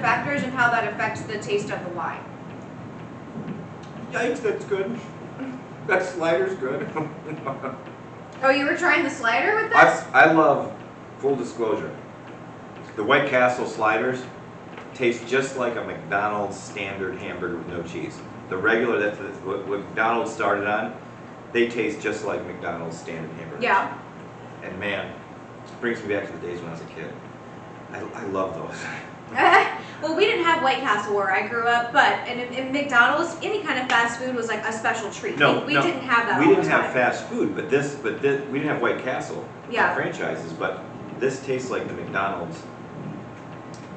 factors and how that affects the taste of the wine. Yikes, that's good. That slider's good. Oh, you were trying the slider with this? I love, full disclosure, the White Castle sliders taste just like a McDonald's standard hamburger with no cheese. The regular, that's what McDonald's started on, they taste just like McDonald's standard hamburgers. Yeah. And man, it brings me back to the days when I was a kid. I love those. Well, we didn't have White Castle where I grew up, but in McDonald's, any kind of fast food was like a special treat. We didn't have that. We all didn't the have time. fast food, but this, we didn't have White Castle franchises, but this tastes like the McDonald's.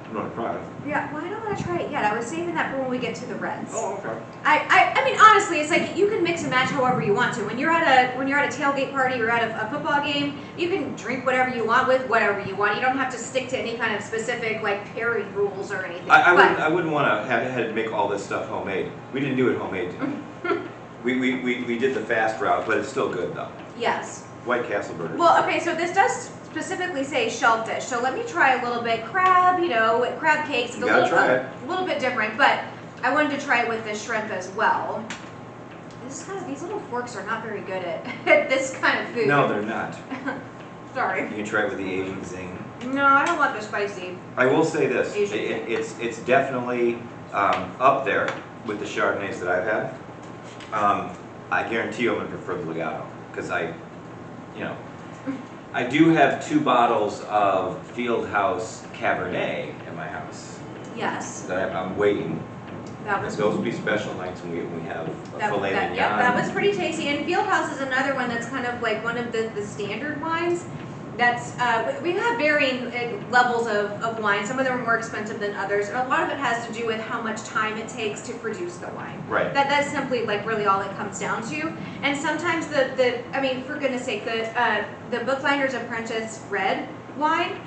I'm not proud. Yeah, well, I don't want to try it yet. I was saving that for when we get to the Reds. Oh, okay. I mean, honestly, it's like you can mix and match however you want to. When you're at a tailgate party or at a football game, you can drink whatever you want with whatever you want. You don't have to stick to any kind of specific like pairing rules or anything. I wouldn't want to have to make all this stuff homemade. We didn't do it homemade. we did the fast route, but it's still good though. Yes. White Castle burger. Well, okay, so this does specifically say shelf dish. So let me try a little bit crab. You know, crab cakes. It's a little bit different, but I wanted to try it with the shrimp as well. These little forks are not very good at this kind of food. No, they're not. Sorry. You can try it with the Asian zing. No, I don't want the spicy. I will say this: it's definitely up there with the Chardonnays that I've had. I guarantee you, I'm going to prefer the Legato because I do have 2 bottles of Fieldhouse Cabernet in my house. Yes. That I'm waiting. Those will be special nights when we have a filet mignon. Yep, that was pretty tasty. And Fieldhouse is another one that's kind of like one of the standard wines. That's we have varying levels of wine. Some of them are more expensive than others, and a lot of it has to do with how much time it takes to produce the wine. Right. That's simply like really all it comes down to. And sometimes I mean, for goodness sake, the Bookbinder's Apprentice red wine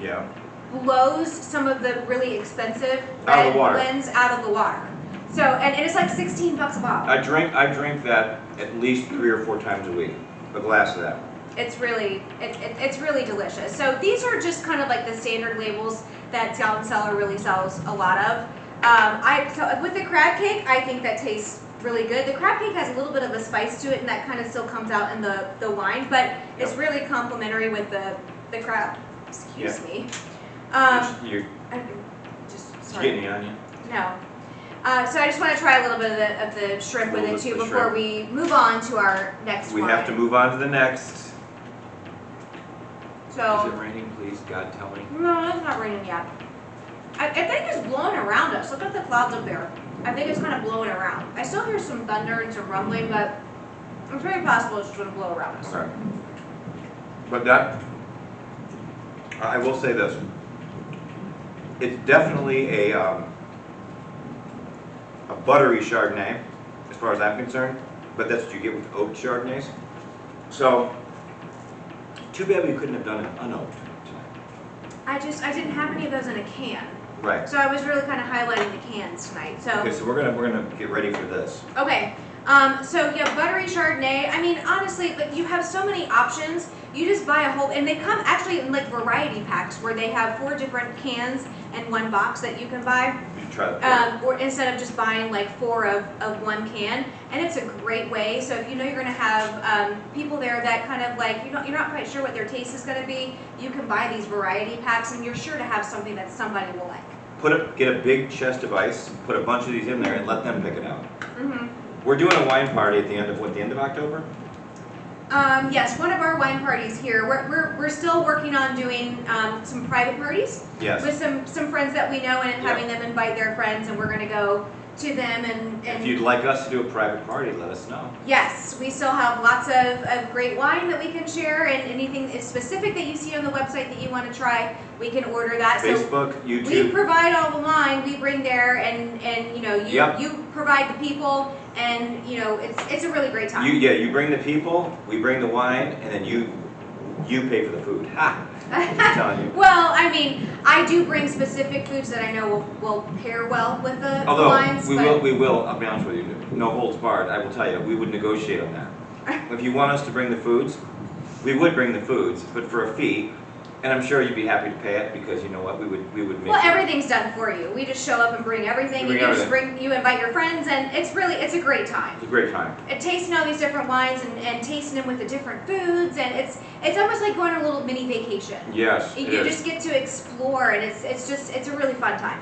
blows some of the really expensive red blends out of the water. So and it's like $16 a bottle. I drink that at least 3 or 4 times a week. A glass of that. It's really delicious. So these are just kind of like the standard labels that Scout and Cellar really sells a lot of. So with the crab cake, I think that tastes really good. The crab cake has a little bit of a spice to it, and that kind of still comes out in the wine, but it's really complimentary with the crab. Excuse me. You're Sorry. getting the onion. No. So I just want to try a little bit of the shrimp with it too before we move on to our next one. We have to move on to the next. So, is it raining? Please, God, tell me. No, it's not raining yet. I think it's blowing around us. Look at the clouds up there. I think it's kind of blowing around. I still hear some thunder and some rumbling, but it's very possible it's just going to blow around us. Okay. But that, I will say this. It's definitely a buttery Chardonnay, as far as I'm concerned, but that's what you get with oaked Chardonnays. So, too bad we couldn't have done it unoaked tonight. I didn't have any of those in a can. Right. So I was really kind of highlighting the cans tonight. So okay, so we're gonna get ready for this. Okay. So yeah, buttery Chardonnay. I mean, honestly, but you have so many options. You just buy a whole, and they come actually in like variety packs where they have 4 different cans and 1 box that you can buy. You should try that. Or instead of just buying like 4 of 1 can, and it's a great way. So if you know you're going to have people there that kind of like you're not quite sure what their taste is going to be, you can buy these variety packs, and you're sure to have something that somebody will like. Get a big chest of ice, put a bunch of these in there, and let them pick it out. Mm-hmm. We're doing a wine party at the end of October? Yes, one of our wine parties here. We're still working on doing some private parties with some friends that we know and having them invite their friends, and we're going to go to them and if you'd like us to do a private party, let us know. Yes, we still have lots of great wine that we can share, and anything specific that you see on the website that you want to try, we can order that. Facebook, so YouTube. We provide all the wine, we bring there, and you provide the people, and it's a really great time. You bring the people, we bring the wine, and then you pay for the food. Ha! I'm telling you. Well, I mean, I do bring specific foods that I know will pair well with the wines. We will, I'll be honest with you, no holds barred, I will tell you, we would negotiate on that. If you want us to bring the foods, we would bring the foods, but for a fee, And I'm sure you'd be happy to pay it because you know what, we would make. Well, everything's done for you. We just show up and bring everything. You invite your friends, and it's a great time. It's a great time. And tasting all these different wines and tasting them with the different foods, and it's almost like going on a little mini vacation. Yes, you just get to explore, and it's a really fun time.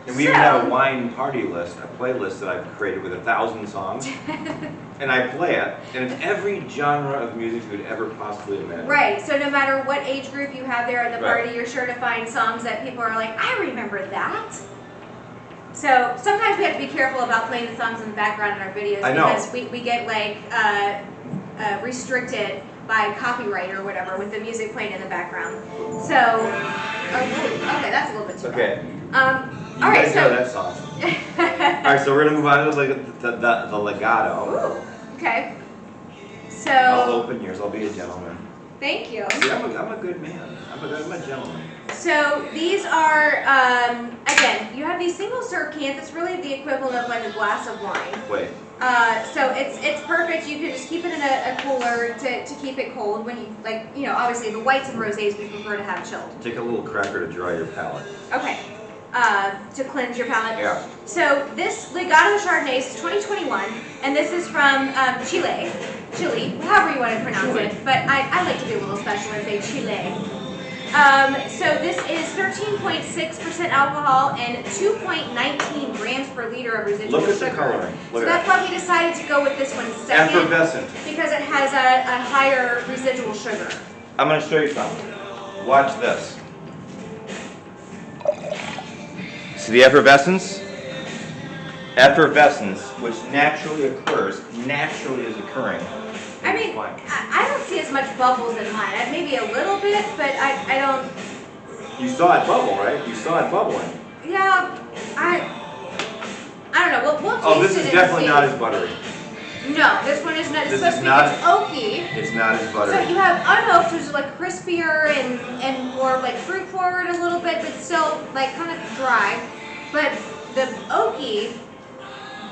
And we even have a wine party list, a playlist that I've created with 1,000 songs. And I play it, and it's every genre of music you would ever possibly imagine. Right, so no matter what age group you have there at the party, you're sure to find songs that people are like, I remember that. So sometimes we have to be careful about playing the songs in the background in our videos because we get like restricted by copyright or whatever with the music playing in the background. So, okay, that's a little bit too bad. All right, so that's awesome. All right, so we're gonna move on to the legato. Ooh, okay. So I'll open yours. I'll be a gentleman. Thank you. See, I'm a good man. I'm a gentleman. So these are again, you have these single serve cans. It's really the equivalent of like a glass of wine. Wait. So it's perfect. You can just keep it in a cooler to keep it cold when you obviously the whites and rosés we prefer to have chilled. Take a little cracker to dry your palate. Okay. To cleanse your palate. Yeah. So this Legato Chardonnay is 2021, and this is from Chile, however you want to pronounce it. But I like to be a little special and say Chile. So this is 13.6% alcohol and 2.19 grams per liter of residual sugar. Look at the coloring. So that's why we decided to go with this one second. Effervescent. Because it has a higher residual sugar. I'm going to show you something. Watch this. See the effervescence? Effervescence, which naturally is occurring. I mean, I don't see as much bubbles in mine. Maybe a little bit, but I don't. You saw it bubble, right? You saw it bubbling. Yeah, I don't know. We'll taste it. Oh, this is definitely not as buttery. No, this one is not. This supposed is to be not. it's oaky. It's not as buttery. So you have unoaked, which is like crispier and more like fruit forward a little bit, but still like kind of dry. But the oaky,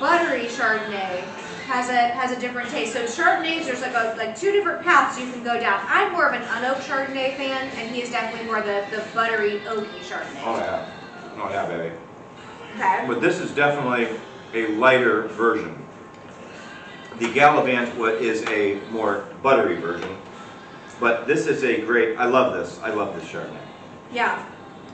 buttery Chardonnay has a different taste. So Chardonnays, there's like two different paths you can go down. I'm more of an unoaked Chardonnay fan, and he is definitely more the buttery oaky Chardonnay. Oh yeah, baby. Okay. But this is definitely a lighter version. The Gallivant is a more buttery version, but this is a great. I love this Chardonnay. Yeah.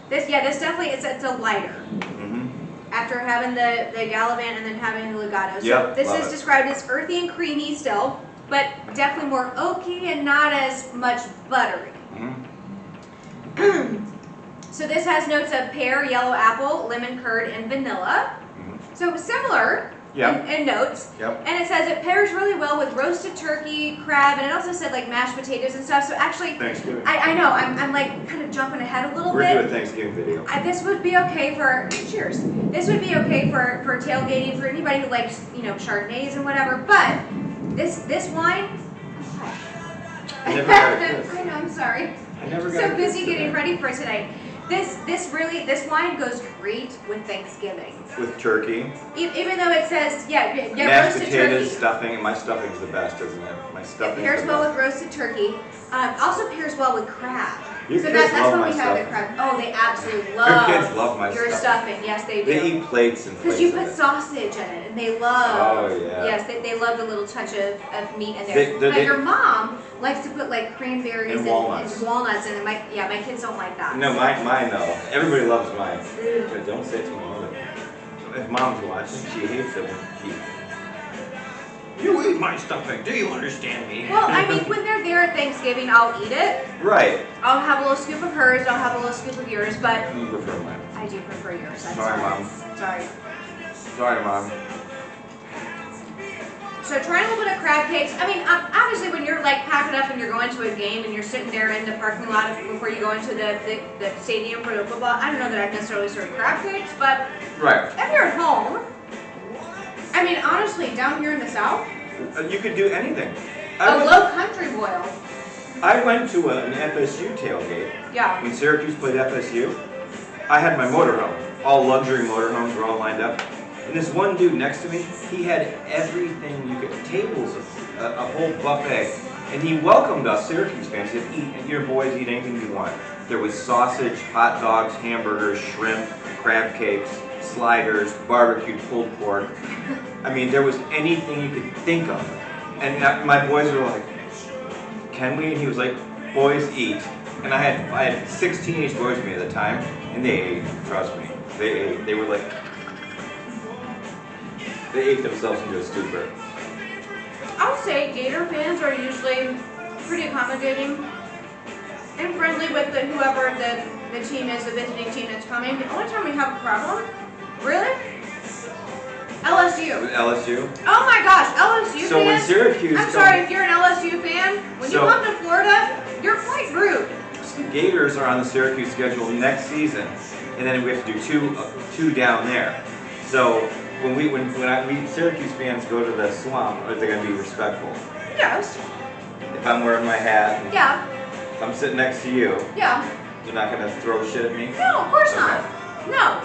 This definitely it's a lighter. Mm-hmm. After having the Gallivant and then having the Legato. So yep, this is described as earthy and creamy still, but definitely more oaky and not as much buttery. Mm-hmm. So this has notes of pear, yellow apple, lemon curd, and vanilla. Mm-hmm. So similar in notes. Yep. And it says it pairs really well with roasted turkey, crab, and it also said like mashed potatoes and stuff. So actually, Thanksgiving. I know, I'm like kind of jumping ahead a little bit. We're doing a Thanksgiving video. This would be okay for, cheers. This would be okay for tailgating, for anybody who likes, Chardonnays and whatever, but this wine, I never got a kiss. I know, I'm sorry. I never got a So kiss busy getting ready for tonight. This wine goes great with Thanksgiving. With turkey. Even though it says, mashed roasted potatoes, turkey. stuffing, and my stuffing's the best, isn't it? My stuffing. It pairs well with roasted turkey. Also pairs well with crab. Your So kids that's love when my we have the stuffing. crab. Oh, they absolutely love. Your kids love my your stuffing. Yes, they do. They eat plates and plates. Because you put sausage in it, and they love. Oh yeah. Yes, they love the little touch of meat in there. But your mom likes to put like cranberries and walnuts in it. My kids don't like that. No, mine though. Everybody loves mine. But don't say it to my mother. If mom's watching, she hates it when you eat my stuffing. Do you understand me? Well, I mean, when they're there at Thanksgiving, I'll eat it. Right. I'll have a little scoop of hers. I'll have a little scoop of yours, but You prefer mine. I do prefer yours. Sorry, Mom. Sorry. Sorry, Mom. So trying a little bit of crab cakes. I mean, obviously when you're like packing up and you're going to a game and you're sitting there in the parking lot before you go into the stadium for the football, I don't know that I'd necessarily serve crab cakes, but Right. if you're at home, I mean, honestly, down here in the South, You could do anything. a low country boil. I went to an FSU tailgate. Yeah. When Syracuse played FSU, I had my motorhome. All luxury motorhomes were all lined up. And this one dude next to me, he had everything you could, tables, a whole buffet. And he welcomed us, Syracuse fans, he said, eat, your boys eat anything you want. There was sausage, hot dogs, hamburgers, shrimp, crab cakes, sliders, barbecued pulled pork. I mean, there was anything you could think of. And my boys were like, can we? And he was like, boys eat. And I had 6 teenage boys with me at the time, and they ate, trust me. They ate. They were like, they ate themselves into a stupor. I'll say Gator fans are usually pretty accommodating and friendly with whoever the team is, the visiting team that's coming. The only time we have a problem, really? LSU. With LSU? Oh my gosh, LSU So when fans. Syracuse I'm sorry, if you're an LSU fan, when you So- come to Florida, you're quite rude. The Gators are on the Syracuse schedule next season, and then we have to do two down there. So when Syracuse fans go to the Swamp, are they going to be respectful? Yes. If I'm wearing my hat, and Yeah. if I'm sitting next to you, Yeah. you're not going to throw shit at me? No, of course Okay. not. No.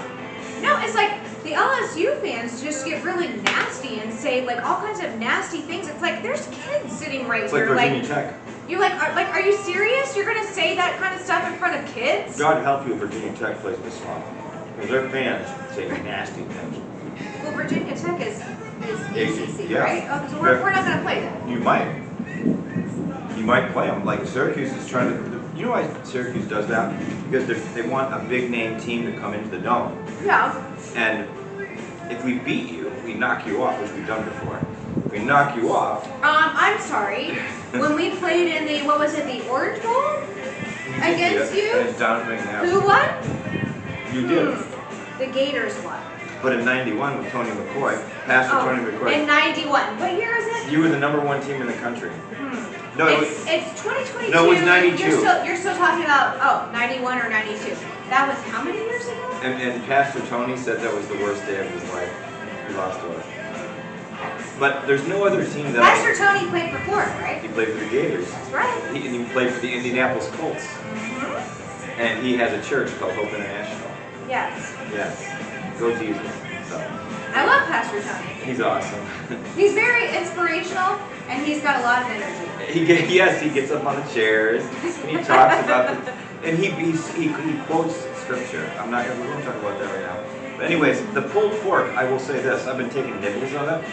No, it's like the LSU fans just get really nasty and say like all kinds of nasty things. It's like there's kids sitting right It's like here. Virginia Tech. You're like, are you serious? You're gonna say that kind of stuff in front of kids? God help you if Virginia Tech plays the Swamp. Because their fans say nasty things. Well, Virginia Tech is ACC, yeah. right? Oh, so we're not gonna play them. You might. You might play them. Like Syracuse is trying to. You know why Syracuse does that? Because they want a big name team to come into the dome. Yeah. And if we beat you, we knock you off, which we've done before. If we knock you off. I'm sorry. When we played in the the Orange Bowl against you, Against Donovan McNabb. who won? You did. The Gators won. But in '91 with Tony McCoy, Pastor Tony McCoy, In '91. What year is it? you were the #1 team in the country. No, it was, It's 2022. No, it was 92. You're still talking about 91 or 92. That was how many years ago? and Pastor Tony said that was the worst day of his life. He lost to us. But there's no other team that Pastor Tony played for Florida, right? he played for the Gators. That's right. He played for the Indianapolis Colts. And he has a church called Hope International. Yes. Yes. Go Jesus. So I love Pastor Tony. he's awesome. He's very inspirational and he's got a lot of energy. He gets up on the chairs and he talks about and he quotes scripture. We won't talk about that right now. But anyways, the pulled pork, I will say this, I've been taking nibbles of it.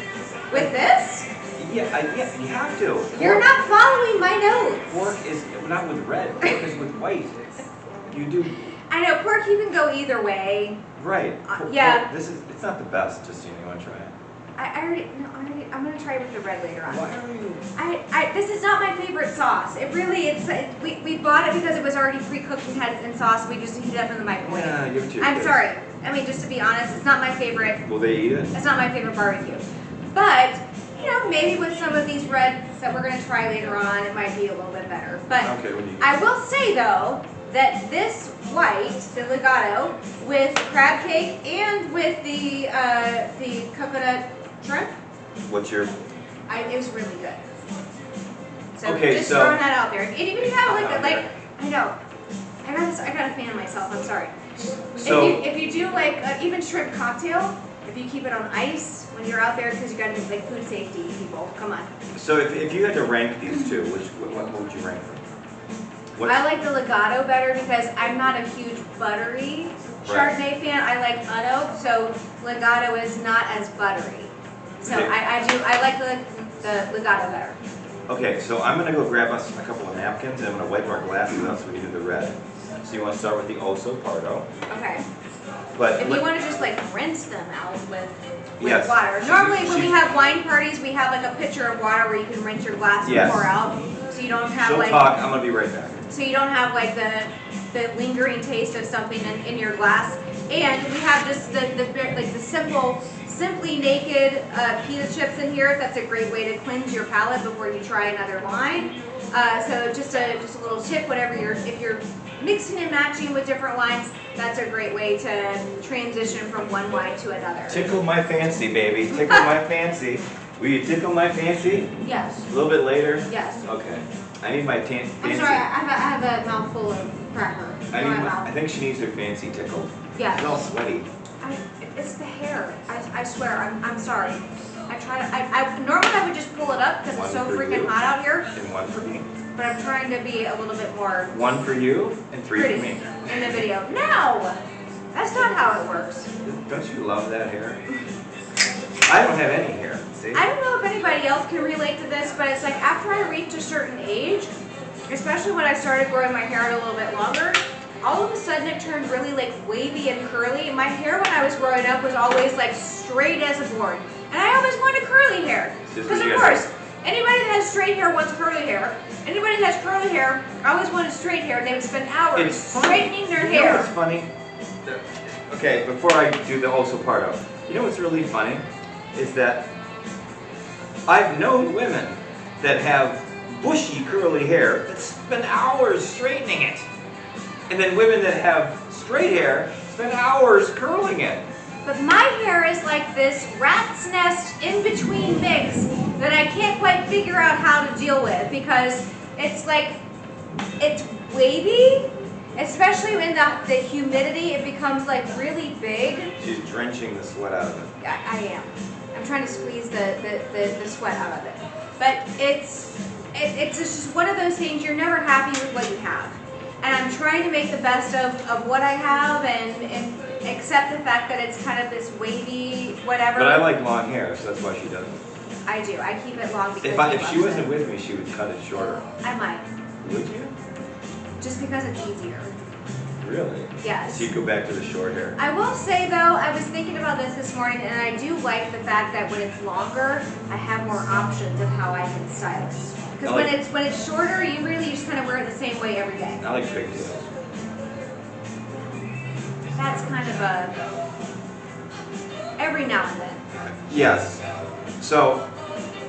With this? Yeah, you have to. You're not following my notes. Pork is not with red, pork is with white. You do I know, pork you can go either way. right. Yeah. Pork, it's not the best, just so you want to try it. I'm gonna try it with the red later on. Why are you? This is not my favorite sauce. We bought it because it was already pre-cooked and had it in sauce. We just heat it up in the microwave. Yeah, give it to your I'm kids. sorry. I mean, just to be honest, it's not my favorite. Will they eat it? It's not my favorite barbecue. But maybe with some of these reds that we're gonna try later on, it might be a little bit better. But Okay, what do you I will say though that this white, the legato, with crab cake and with the coconut shrimp, What's your? it was really good. So Okay, just so- throwing that out there. And even if you have I know. I gotta fan myself. I'm sorry. So if you do like even shrimp cocktail, if you keep it on ice when you're out there because you gotta be like food safety people. Come on. so if you had to rank these two, what would you rank them? I like the legato better because I'm not a huge buttery Right. Chardonnay fan. I like unoaked, so legato is not as buttery. So Okay. I like the legato better. Okay, so I'm gonna go grab us a couple of napkins and I'm gonna wipe our glasses out so we can do the red. So you want to start with the Oso Pardo, Okay. but If you want to just like rinse them out with Yes. water. Normally when we She- have wine parties, we have like a pitcher of water where you can rinse your glass and Yes. pour out. So you don't have she'll like talk. I'm gonna be right back. so you don't have like the lingering taste of something in your glass. And we have just the simply naked pita chips in here. That's a great way to cleanse your palate before you try another wine. So just a little tip, if you're mixing and matching with different wines, that's a great way to transition from one wine to another. Tickle my fancy, baby. Tickle my fancy. Will you tickle my fancy? Yes. A little bit later. Yes. Okay. I need my fancy. I'm sorry, I have a mouthful of cracker in my I mouth. think she needs her fancy tickled. Yes. It's all sweaty. It's the hair. I swear. I'm sorry. Normally I would just pull it up because it's One so for freaking you. hot out here. And one for me. but I'm trying to be a little bit more One for you and three pretty for me. in the video. No! That's not how it works. Don't you love that hair? I don't have any hair. See? I don't know if anybody else can relate to this, but it's like after I reached a certain age, especially when I started growing my hair out a little bit longer, all of a sudden it turned really like wavy and curly. My hair when I was growing up was always like straight as a board. And I always wanted curly hair. Because of course, anybody that has straight hair wants curly hair. Anybody that has curly hair always wanted straight hair, and they would spend hours straightening their hair. You know what's funny? Okay, before I do the also parto, you know what's really funny? Is that I've known women that have bushy curly hair that spend hours straightening it. And then women that have straight hair spend hours curling it. But my hair is like this rat's nest in between mix that I can't quite figure out how to deal with because it's like, it's wavy, especially in the humidity, it becomes like really big. She's drenching the sweat out of it. I am. I'm trying to squeeze the sweat out of it. But it's just one of those things, you're never happy with what you have. And I'm trying to make the best of what I have and accept the fact that it's kind of this wavy whatever. But I like long hair, so that's why she doesn't. I do. I keep it long because If she wasn't with me, she would cut it shorter. I might. Would you? Just because it's easier. Really? Yes. So you go back to the short hair. I will say though, I was thinking about this morning, and I do like the fact that when it's longer, I have more options of how I can style it. Because when it's shorter, you really just kind of wear it the same way every day. I like pigtails. That's kind of every now and then. Yes. So,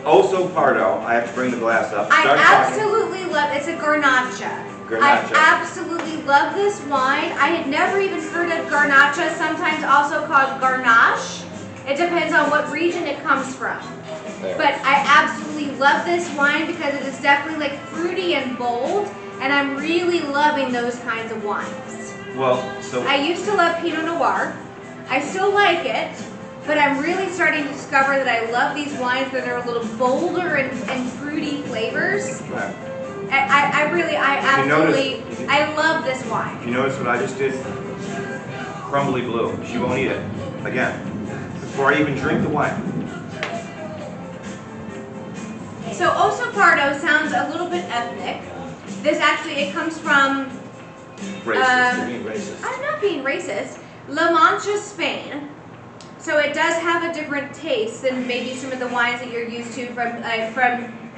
Oso Pardo, I have to bring the glass up. I absolutely love, it's a Garnacha. I absolutely love this wine. I had never even heard of Garnacha, sometimes also called Garnache. It depends on what region it comes from. There. But I absolutely love this wine because it is definitely like fruity and bold, and I'm really loving those kinds of wines. Well, so I used to love Pinot Noir. I still like it, but I'm really starting to discover that I love these wines that are a little bolder and fruity flavors. right. I love this wine. You notice what I just did? Crumbly blue. She won't eat it. Again, before I even drink the wine. So Oso Pardo sounds a little bit ethnic. This actually, it comes from... Racist. You're being racist. I'm not being racist. La Mancha, Spain. So it does have a different taste than maybe some of the wines that you're used to from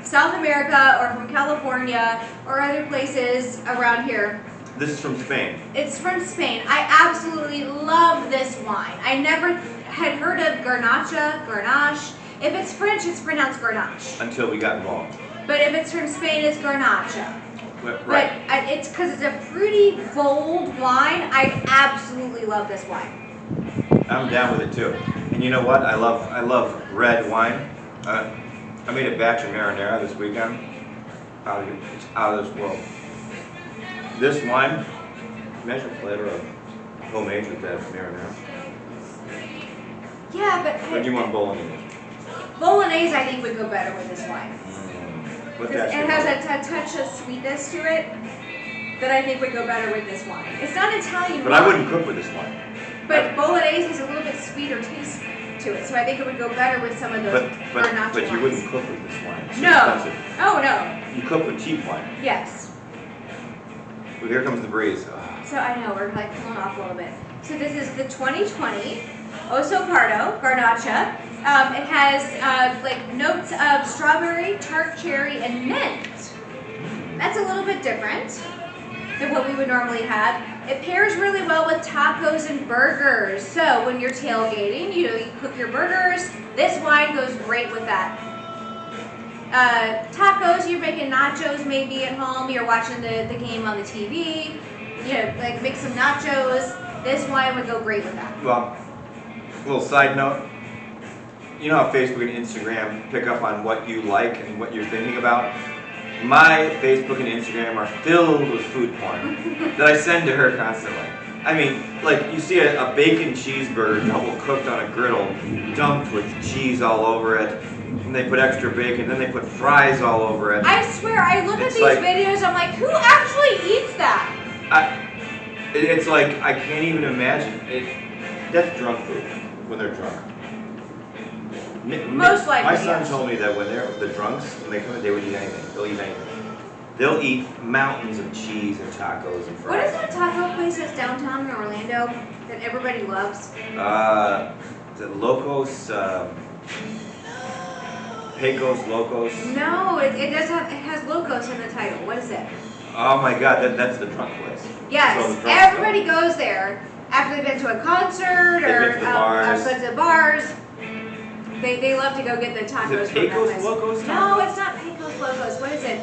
South America or from California or other places around here. This is from Spain. It's from Spain. I absolutely love this wine. I never had heard of Garnacha, Garnache. If it's French, it's pronounced Garnache. Until we got involved. But if it's from Spain, it's Garnacha. Right. But it's because it's a fruity, bold wine. I absolutely love this wine. I'm down with it too. And you know what? I love red wine. I made a batch of marinara this weekend. It's out of this world. This wine, imagine a flavor of homemade with that marinara. Yeah, But you want bolognese. Bolognese, I think, would go better with this wine. But Because it has a touch of sweetness to it that I think would go better with this wine. It's not Italian But wine. I wouldn't cook with this wine. But Bolognese has a little bit sweeter taste to it, so I think it would go better with some of those Garnacha But you wines. wouldn't cook with this wine. It's No. expensive. Oh, no. You cook with cheap wine. Yes. Well, here comes the breeze. So I know, we're like pulling off a little bit. So this is the 2020 Oso Pardo Garnacha. It has like notes of strawberry, tart cherry, and mint. That's a little bit different than what we would normally have. It pairs really well with tacos and burgers. So when you're tailgating, you cook your burgers. This wine goes great with that. Tacos, you're making nachos maybe at home. You're watching the game on the TV. Like make some nachos. This wine would go great with that. Well, a little side note. You know how Facebook and Instagram pick up on what you like and what you're thinking about? My Facebook and Instagram are filled with food porn that I send to her constantly. I mean, like you see a bacon cheeseburger double cooked on a griddle, dumped with cheese all over it, and they put extra bacon, then they put fries all over it. I swear, I look at It's these like- videos, I'm like, who actually eats that? It's like, I can't even imagine. That's drunk food, when they're drunk. Most likely, My son yes. told me that when they're the drunks, when they come in, they would eat anything. They'll eat anything. They'll eat mountains of cheese and tacos and fries. What is that taco place that's downtown in Orlando that everybody loves? The Locos, Pecos Locos. No, it has logos in the title. What is it? Oh my God, that's the drunk place. Yes, So the drunk everybody goes there after they've been to a concert They've or been to the bars. been to bars. They love to go get the tacos Is it from that Pecos place. Locos? No, it's not Pecos Locos. What is it?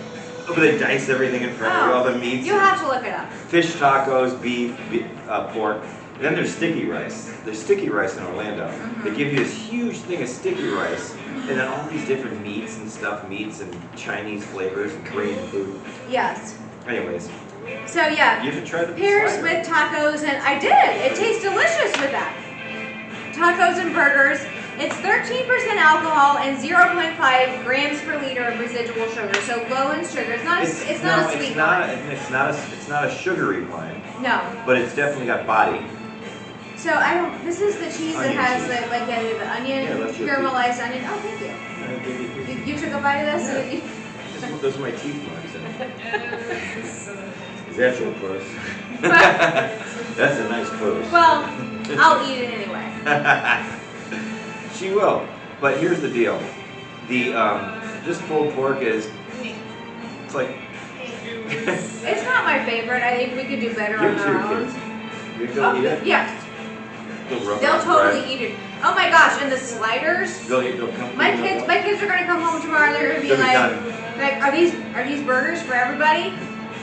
Oh, but they dice everything in front of you, all the meats. You'll have to look it up. Fish tacos, beef, pork. And then there's sticky rice. There's sticky rice in Orlando. Mm-hmm. They give you this huge thing of sticky rice, and then all these different meats and stuff, meats and Chinese flavors and Korean food. Yes. Anyways, So yeah, you should try the pears slider. with tacos, and I did. It tastes delicious with that. Tacos and burgers. It's 13% alcohol and 0.5 grams per liter of residual sugar, so low in sugar. It's not a sweet wine. It's not a sugary wine, No. but it's definitely got body. So I don't. This is the cheese that Onion has cheese. the onion, Yeah, let's do it. caramelized onion. Oh, thank you. You took a bite of this? Yeah. Those are my teeth marks. Is that your purse? That's a nice purse. Well, I'll eat it anyway. She will. But here's the deal. This pulled pork is, it's like. It's not my favorite. I think we could do better Give on it to our your own. kids. You think they'll eat it? Yes. They'll They'll totally eat it. Oh my gosh, and the sliders. They'll come. My kids are gonna come home tomorrow. They're gonna be They'll be like, are these burgers for everybody?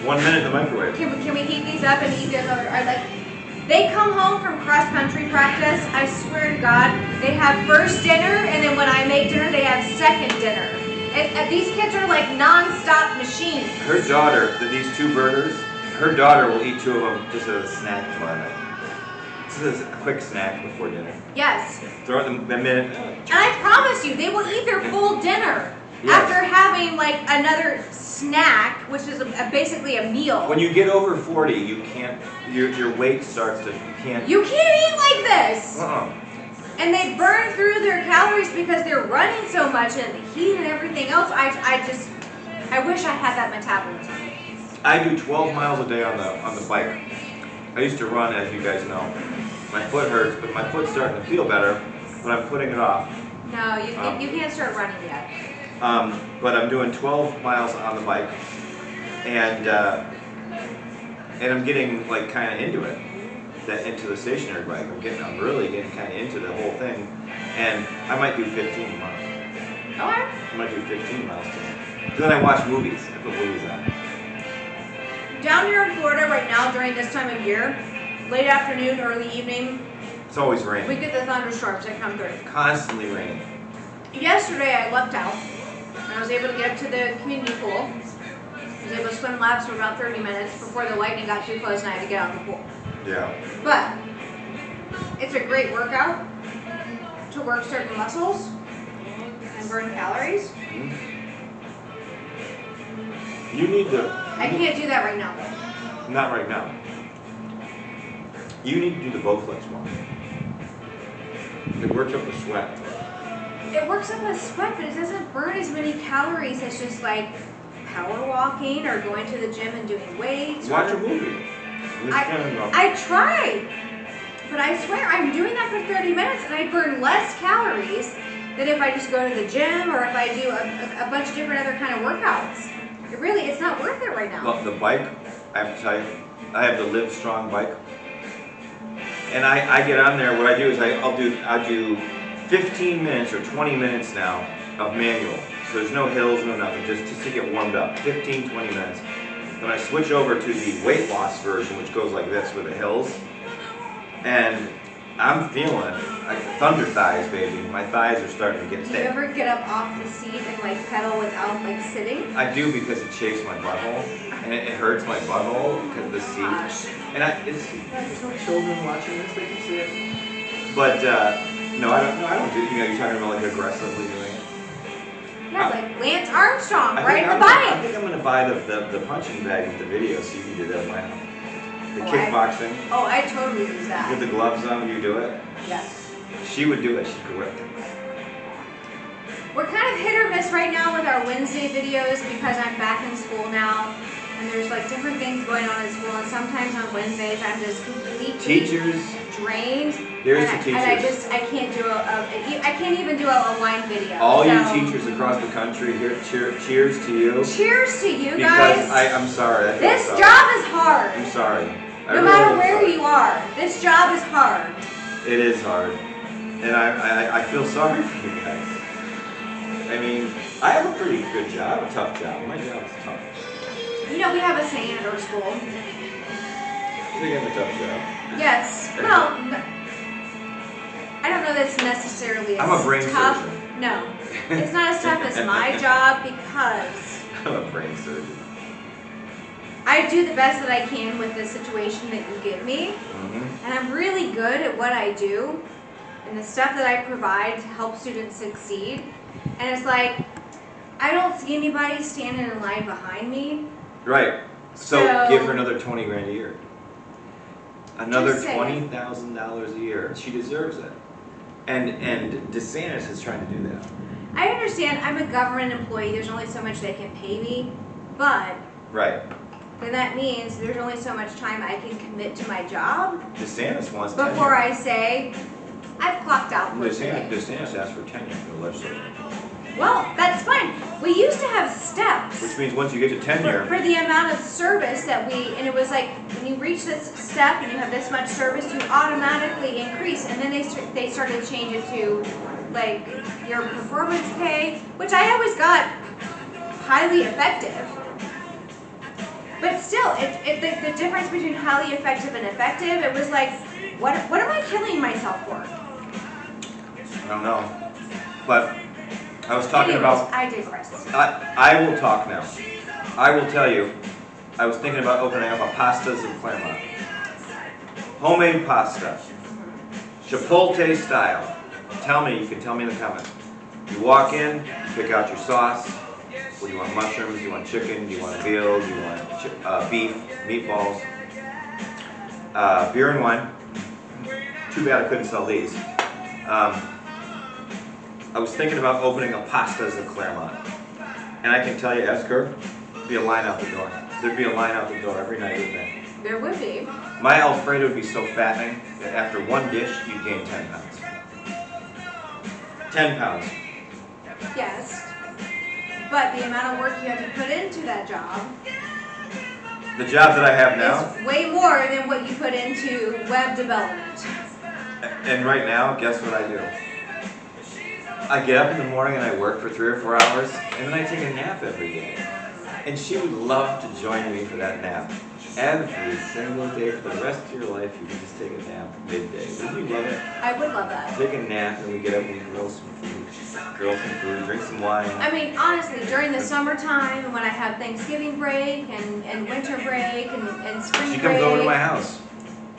1 minute in the microwave. Can we heat these up and eat them? Or like, they come home from cross country practice. I swear to God, they have first dinner, and then when I make dinner, they have second dinner. And these kids are like non-stop machines. Her daughter, these 2 burgers, her daughter will eat 2 of them just as a snack tomorrow night. This is a quick snack before dinner. Yes. Throw it in a minute. And I promise you, they will eat their full dinner Yes. after having like another snack, which is basically a meal. When you get over 40, you can't. Your weight starts to. You can't eat like this. Uh-uh. And they burn through their calories because they're running so much and the heat and everything else. I wish I had that metabolism. I do 12 miles a day on the bike. I used to run, as you guys know. My foot hurts, but my foot's starting to feel better, but I'm putting it off. No, you can't start running yet. But I'm doing 12 miles on the bike, and I'm getting like kind of into it, into the stationary bike. I'm really getting kind of into the whole thing, and I might do 15 miles. Okay. I might do 15 miles today. Then I watch movies. I put movies on. Down here in Florida right now during this time of year, late afternoon, early evening, It's always we raining. get the thunderstorms that come through. Constantly raining. Yesterday I lucked out. I was able to get up to the community pool. I was able to swim laps for about 30 minutes before the lightning got too close and I had to get out of the pool. Yeah. But it's a great workout to work certain muscles and burn calories. You need to. I can't do that right now though. Not right now. You need to do the Bowflex one. It works up the sweat. It works up a sweat, but it doesn't burn as many calories as just like power walking or going to the gym and doing weights. Watch a movie. I tried, but I swear I'm doing that for 30 minutes and I burn less calories than if I just go to the gym or if I do a bunch of different other kind of workouts. It's not worth it right now. Well, the bike, I have to tell you, I have the Live Strong bike. And I get on there, what I do is I'll do 15 minutes or 20 minutes now of manual. So there's no hills, no nothing, just to get warmed up, 15, 20 minutes. Then I switch over to the weight loss version, which goes like this with the hills. And I'm feeling like thunder thighs, baby. My thighs are starting to get Do you thick. ever get up off the seat and like pedal without like sitting? I do because it chafes my butthole, and it hurts my butthole because of the Gosh. seat. And there's no children watching this, they can see it. But no, I don't do. You're talking about like aggressively doing it. Yeah, like Lance Armstrong I riding the I bike. think I'm gonna buy the punching bag with the video so you can do that at my house. The Oh, kickboxing Oh, I totally use with that. the gloves on, you do it. Yes. She would do it. She could whip it. We're kind of hit or miss right now with our Wednesday videos because I'm back in school now. And there's like different things going on in school, and sometimes on Wednesdays I'm just completely Teachers, drained. here's and the teachers. And I can't do I can't even do a line video. All so, you teachers across the country, here, cheers to you. Cheers to you Because guys. I'm sorry. This job is hard. I'm sorry. No matter where you are, this job is hard. It is hard, and I feel sorry for you guys. I mean, I have a pretty good job, a tough job. My job is tough. You know, we have a saying at our school. I think I have a tough job. Yes. Well, I don't know that's necessarily as I'm a brain tough. surgeon. No, it's not as tough as my job because I'm a brain surgeon. I do the best that I can with the situation that you give me, and I'm really good at what I do and the stuff that I provide to help students succeed. And it's like, I don't see anybody standing in line behind me. Right. So give her another 20 grand a year. Another $20,000 a year. She deserves it. And DeSantis is trying to do that. I understand I'm a government employee. There's only so much they can pay me, but Right. then that means there's only so much time I can commit to my job DeSantis wants before tenure. I say I've clocked out for today. DeSantis asked for tenure in the legislature. Well, that's fine. We used to have steps. Which means once you get to tenure, For the amount of service that and it was like when you reach this step and you have this much service, you automatically increase. And then they started to change it to like your performance pay, which I always got highly effective. But still, the difference between highly effective and effective, it was like, what am I killing myself for? I don't know. But I was talking Anyways, about. I digress. I will talk now. I will tell you, I was thinking about opening up a pastas in Claremont. Homemade pasta. Chipotle style. You can tell me in the comments. You walk in, you pick out your sauce. What do you want? Mushrooms? You want chicken? Do you want veal? Do you want beef? Meatballs? Beer and wine. Too bad I couldn't sell these. I was thinking about opening a pastas in Claremont. And I can tell you, ask her, there'd be a line out the door. There'd be a line out the door every night, wouldn't there? There would be. My Alfredo would be so fattening that after one dish, you'd gain 10 pounds. 10 pounds. Yes. But the amount of work you have to put into that job The job that I have now, is way more than what you put into web development. and right now, guess what I do? I get up in the morning and I work for 3 or 4 hours, and then I take a nap every day. And she would love to join me for that nap. Every single day for the rest of your life, you can just take a nap midday. Wouldn't you love it? I would love that. Take a nap and we get up and we grill some food, drink some wine. I mean, honestly, during the summertime and when I have Thanksgiving break and winter break and spring break. She comes over to my house.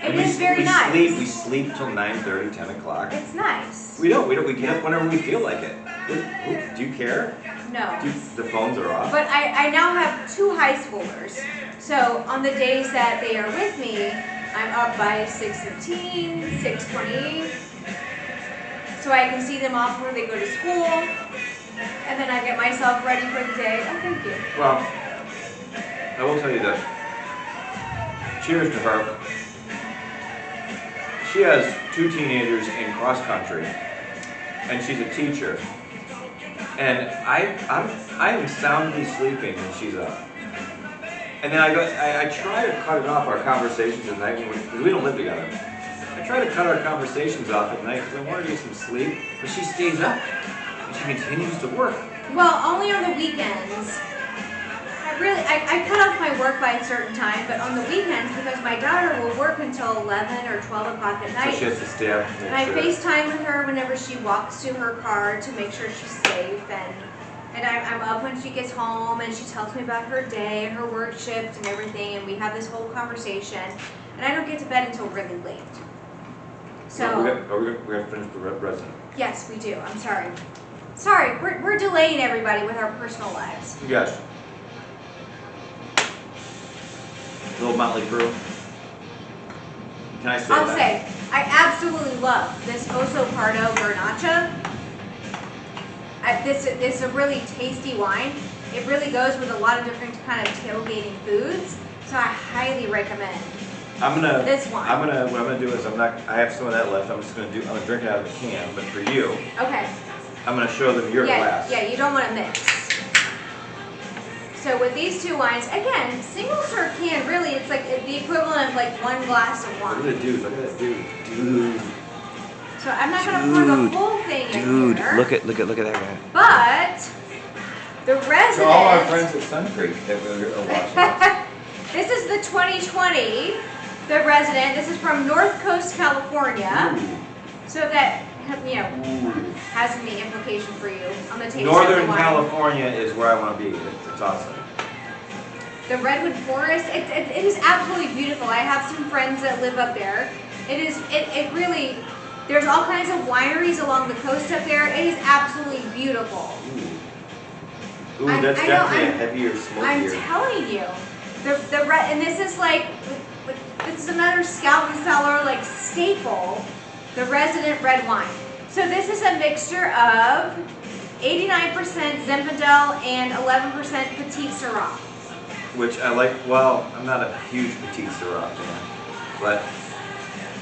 It is very nice. We sleep till 9:30, 10 o'clock. It's nice. We don't. We get up whenever we feel like it. Do you care? No. The phones are off. But I now have 2 high schoolers. So on the days that they are with me, I'm up by 6:15, 6:20. So I can see them off before they go to school. And then I get myself ready for the day. Oh, thank you. Well, I will tell you this. Cheers to her. She has 2 teenagers in cross country, and she's a teacher. And I am soundly sleeping when she's up. And then I try to cut it off our conversations at night when we don't live together. I try to cut our conversations off at night because I want her to get some sleep, but she stays up and she continues to work. Well, only on the weekends. I cut off my work by a certain time, but on the weekends, because my daughter will work until 11 or 12 o'clock at night. So she has to stay up. And I FaceTime with her whenever she walks to her car to make sure she's safe. And I'm up when she gets home and she tells me about her day and her work shift and everything. And we have this whole conversation. And I don't get to bed until really late. So. We're going to finish the resident. Yes, we do. I'm sorry. Sorry, we're delaying everybody with our personal lives. Yes. Little Motley Crew. Can I say I'll that? say, I absolutely love this Oso Pardo Garnacha. This is a really tasty wine. It really goes with a lot of different kind of tailgating foods. So I highly recommend this wine. What I'm gonna do is I have some of that left. I'm gonna drink it out of the can, but for you, Okay. I'm gonna show them your glass. Yeah, you don't want to mix. So with these two wines, again, single serve can, really, it's like the equivalent of like one glass of wine. Look at that dude, dude. So I'm not gonna pour the whole thing in here. Look at that guy. But the resident. So all our friends at Sun Creek that are watching us. This is the 2020, the resident. This is from North Coast, California. Ooh. So that has any implication for you on the taste Northern of the wine. California is where I want to be. It's awesome. The redwood forest, it is absolutely beautiful. I have some friends that live up there. It really, there's all kinds of wineries along the coast up there. It is absolutely beautiful. Ooh, that's definitely a heavier, smokier. I'm telling you, and this is like, this is another Scout and Cellar like staple, the resident red wine. So this is a mixture of 89% Zinfandel and 11% Petite Syrah. Which I like. Well, I'm not a huge Petite Syrah fan, but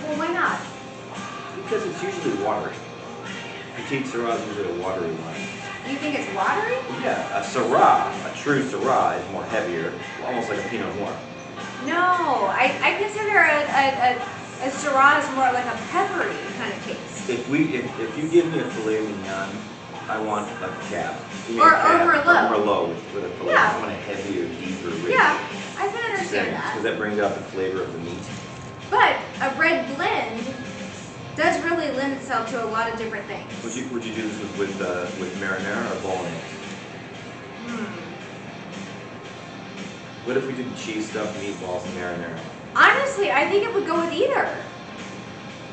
Well, why not? because it's usually watery. Petite Syrah is usually a watery wine. You think it's watery? Yeah, a Syrah, a true Syrah, is more heavier, almost like a Pinot Noir. No, I consider a Syrah is more like a peppery kind of taste. If you give me a filet mignon, I want like a cab. Or Merlot. Merlot with a filet. Yeah. I want a heavier, deeper, richer Yeah, I can understand that. because that brings out the flavor of the meat. But a red blend does really lend itself to a lot of different things. Would you do this with marinara or bolognese? What if we did cheese stuffed meatballs and marinara? Honestly, I think it would go with either.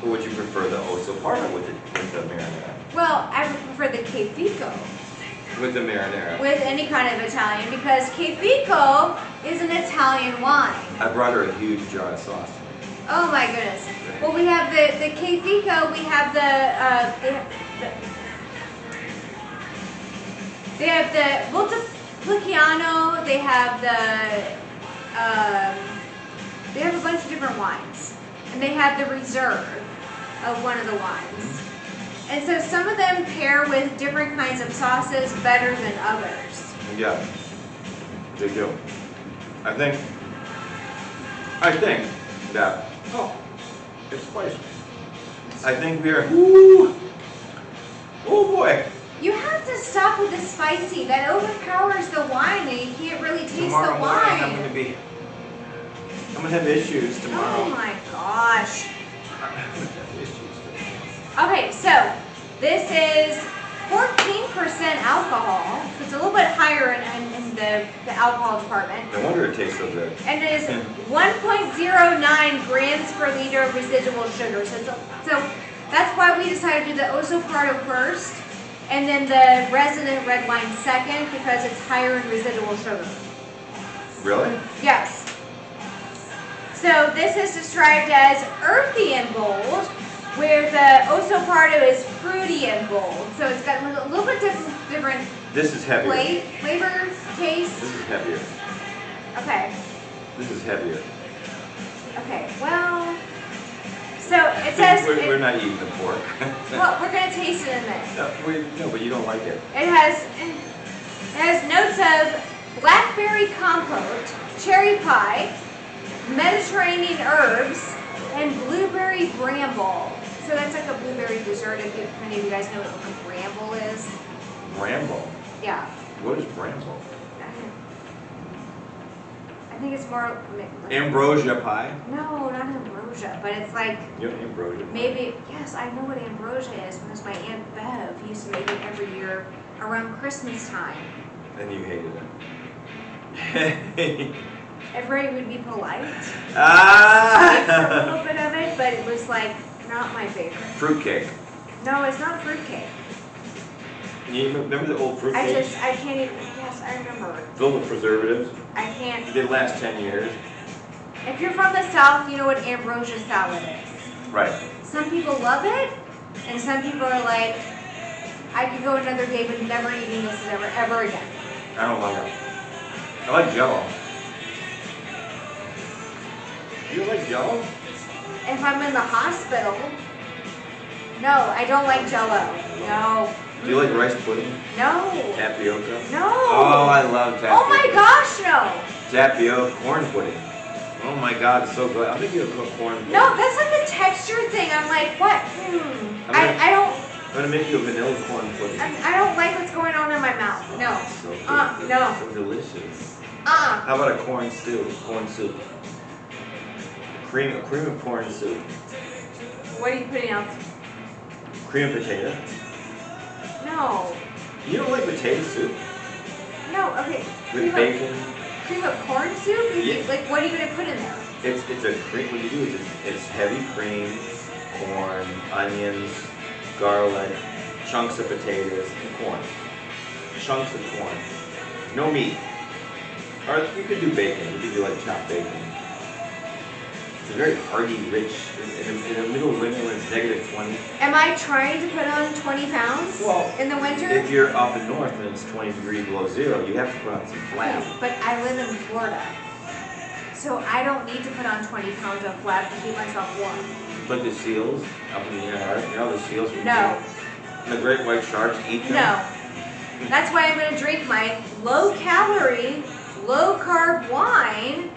Or would you prefer the osso pardo with the marinara? Well, I would prefer the Cafico With the marinara. with any kind of Italian because Cafico is an Italian wine. I brought her a huge jar of sauce. Oh my goodness. Well, we have the Cafico, we have they have the Montepulciano, they have they have a bunch of different wines. And they have the reserve of one of the wines. And so some of them pair with different kinds of sauces better than others. Yeah, they do. I think that, it's spicy. I think we are, oh boy. You have to stop with the spicy. That overpowers the wine and you can't really taste Tomorrow the morning wine. I'm gonna have issues tomorrow. Oh my gosh. I'm gonna have issues tomorrow. Okay, so this is 14% alcohol. So it's a little bit higher in the alcohol department. No wonder it tastes so good. And it is 1.09 grams per liter of residual sugar. So that's why we decided to do the Osso Pardo first and then the resident red wine second because it's higher in residual sugar. Really? Yes. So this is described as earthy and bold, where the Osso Pardo is fruity and bold. So it's got a little bit different This is heavier. flavor, taste. This is heavier. Okay. This is heavier. Okay. Well, so it says. We're not eating the pork. Well, we're gonna taste it in a minute. No, but you don't like it. It has notes of blackberry compote, cherry pie, Mediterranean herbs, and blueberry bramble. So that's like a blueberry dessert. If any of you guys know what a bramble is. Bramble. Yeah. What is bramble? I think it's more. Ambrosia pie. No, not ambrosia, but it's like. You know ambrosia pie? Maybe, yes, I know what ambrosia is because my Aunt Bev used to make it every year around Christmas time. And you hated it. Everybody would be polite. Mix a little bit of it, but it was like not my favorite. Fruitcake. No, it's not fruitcake. You You remember the old fruit cakes? I can't even, yes, I remember. Filled with preservatives. I can't. They last 10 years. If you're from the South, you know what ambrosia salad is. Right. Some people love it, and some people are like, I could go another day but never eating this ever again. I don't like it. I like Jello. You like Jello? If I'm in the hospital, no, I don't like Jello. No. Do you like rice pudding? No. Tapioca? No. Oh, I love tapioca. Oh my gosh, no. Tapioca, corn pudding. Oh my God, it's so good. I'm thinking of corn pudding. No, that's like a texture thing. I'm like, what? I don't. I'm gonna make you a vanilla corn pudding. I don't like what's going on in my mouth. No. So good. No. So delicious. Uh. How about a corn stew? Corn soup. Cream of corn soup. What are you putting out? Cream of potato. No. You don't like potato soup? No. Okay. With bacon. Cream of corn soup? Yeah. Like, what are you gonna put in there? It's a cream. What you do is it's heavy cream, corn, onions, garlic, chunks of potatoes, and corn. Chunks of corn. No meat. Or you could do bacon. You could do like chopped bacon. It's a very hearty, rich. In the middle of winter when it's -20. Am I trying to put on 20 pounds in the winter? If you're up in north and it's 20 degrees below zero, you have to put on some flab. But I live in Florida, so I don't need to put on 20 pounds of flab to keep myself warm. But the seals up in the yard, you know the seals from No. the great white sharks eat them? No. That's why I'm going to drink my low-calorie, low-carb wine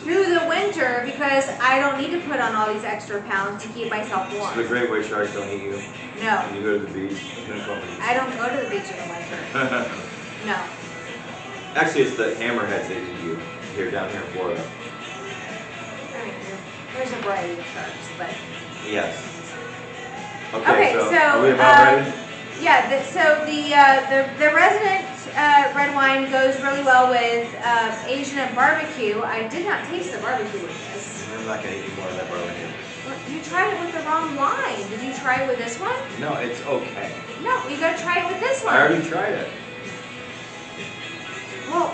through the winter because I don't need to put on all these extra pounds to keep myself warm. So the great white sharks don't eat you? No. When you go to the beach? I don't go to the beach in the winter. No. Actually, it's the hammerheads that eat you here down here in Florida. I mean, there's a variety of sharks, but... Yes. Okay, so are we about ready? yeah. The resident red wine goes really well with Asian and barbecue. I did not taste the barbecue with this. I'm not going to eat any more of that barbecue. Well, you tried it with the wrong wine. Did you try it with this one? No, it's okay. No, you gotta try it with this one. I already tried it. Well,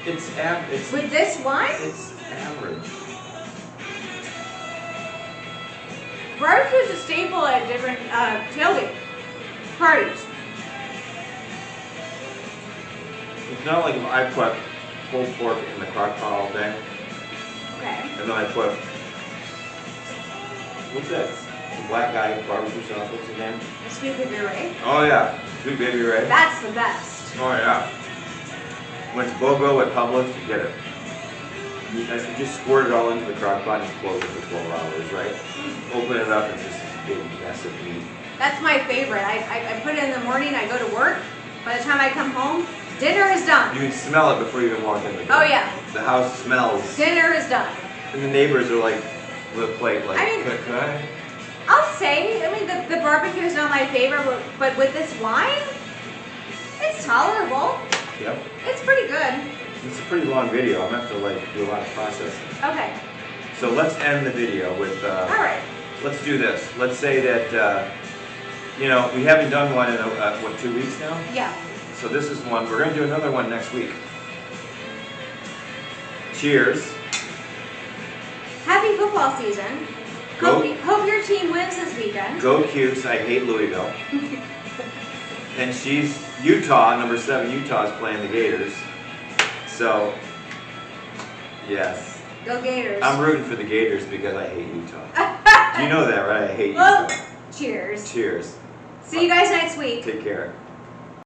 It's with this wine, It's average. barbecue is a staple at different tailgate parties. It's not like if I put pulled pork in the crock pot all day, Okay. and then I put, what's that? The black guy barbecue sauce, what's his name? Sweet Baby Ray. Oh yeah, Sweet Baby Ray. That's the best. Oh yeah. When it's BOGO at Publix, you get it. You just squirt it all into the crock pot and close it for 12 hours, right? Open it up, it's just this big mess of meat. That's my favorite. I put it in the morning, I go to work. By the time I come home, dinner is done. You can smell it before you even walk in the door. Oh yeah. The house smells. Dinner is done. And the neighbors are like, with a plate, like, I mean- could I? I'll say, the barbecue is not my favorite, but with this wine, it's tolerable. Yep. It's pretty good. It's a pretty long video. I'm gonna have to do a lot of processing. Okay. So let's end the video with, All right. let's do this. Let's say that, we haven't done one in, 2 weeks now? Yeah. So this is one. We're gonna do another one next week. Cheers. Happy football season. Go. Hope your team wins this weekend. Go Cukes. I hate Louisville. And she's Utah, number 7 Utah is playing the Gators. So, yes. Go Gators. I'm rooting for the Gators because I hate Utah. You know that, right? I hate Well, Utah. cheers. Cheers. See you guys next week. Take care.